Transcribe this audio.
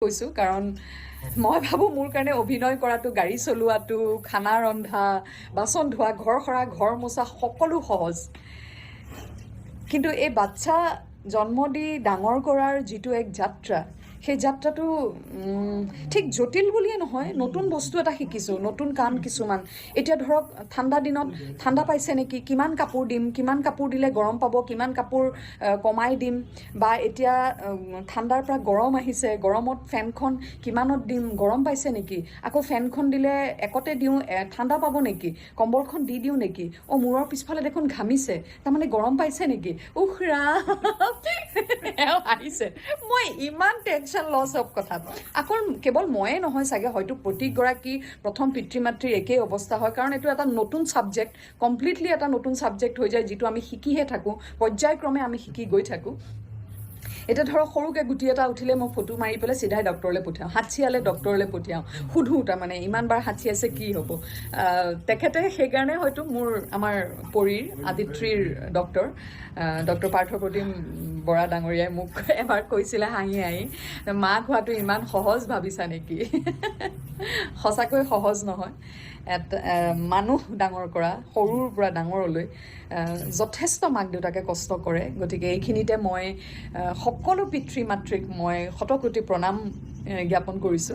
কৈছোঁ, কাৰণ মই ভাবোঁ মোৰ কাৰণে অভিনয় কৰাটো, গাড়ী চলোৱাটো, খানা ৰন্ধা, বাচন ধোৱা, ঘৰ সৰা, ঘৰ মোচা সকলো সহজ। কিন্তু এই বাচ্ছা জন্ম দি ডাঙৰ কৰাৰ যিটো এক যাত্ৰা, সেই যাত্ৰাটো ঠিক জটিল বুলিয়ে নহয়, নতুন বস্তু এটা শিকিছোঁ, নতুন কাম কিছুমান। এতিয়া ধৰক ঠাণ্ডা দিনত ঠাণ্ডা পাইছে নেকি, কিমান কাপোৰ দিম, কিমান কাপোৰ দিলে গৰম পাব, কিমান কাপোৰ কমাই দিম, বা এতিয়া ঠাণ্ডাৰ পৰা গৰম আহিছে, গৰমত ফেনখন কিমানত দিম, গৰম পাইছে নেকি, আকৌ ফেনখন দিলে একতে দিওঁ ঠাণ্ডা পাব নেকি, কম্বলখন দি দিওঁ নেকি, মূৰৰ পিছফালে দেখোন ঘামিছে, তাৰমানে গৰম পাইছে নেকি, উখৰা আহিছে। মই ইমান টেনশ্যন লওঁ চব কথাত। আকৌ কেৱল ময়ে নহয় চাগে, হয়তো প্ৰতিগৰাকী প্ৰথম পিতৃ মাতৃৰ একেই অৱস্থা হয়, কাৰণ এইটো এটা নতুন ছাবজেক্ট, কমপ্লিটলি এটা নতুন ছাবজেক্ট হৈ যায়, যিটো আমি শিকিহে থাকোঁ, পৰ্যায়ক্ৰমে আমি শিকি গৈ থাকোঁ। এতিয়া ধৰক সৰুকৈ গুটি এটা উঠিলে মই ফটো মাৰি পেলাই চিধাই ডক্টৰলৈ পঠিয়াওঁ, হাঁচিয়ালে ডক্টৰলৈ পঠিয়াওঁ, সোধোঁ তাৰমানে ইমানবাৰ হাঁচিয়াইছে কি হ'ব। তেখেতে সেইকাৰণে হয়তো আমাৰ পৰীৰ আদিত্ৰীৰ ডক্টৰ পাৰ্থপ্ৰতিম বৰা ডাঙৰীয়াই মোক এবাৰ কৈছিলে হাঁহি হাঁহি, মাক হোৱাটো ইমান সহজ ভাবিছা নেকি? সঁচাকৈ সহজ নহয়। মানুহ ডাঙৰ কৰা, সৰুৰ পৰা ডাঙৰলৈ যথেষ্ট মাক দেউতাকে কষ্ট কৰে। গতিকে এইখিনিতে মই সকলো পিতৃ মাতৃক মই শতকোটি প্ৰণাম জ্ঞাপন কৰিছোঁ।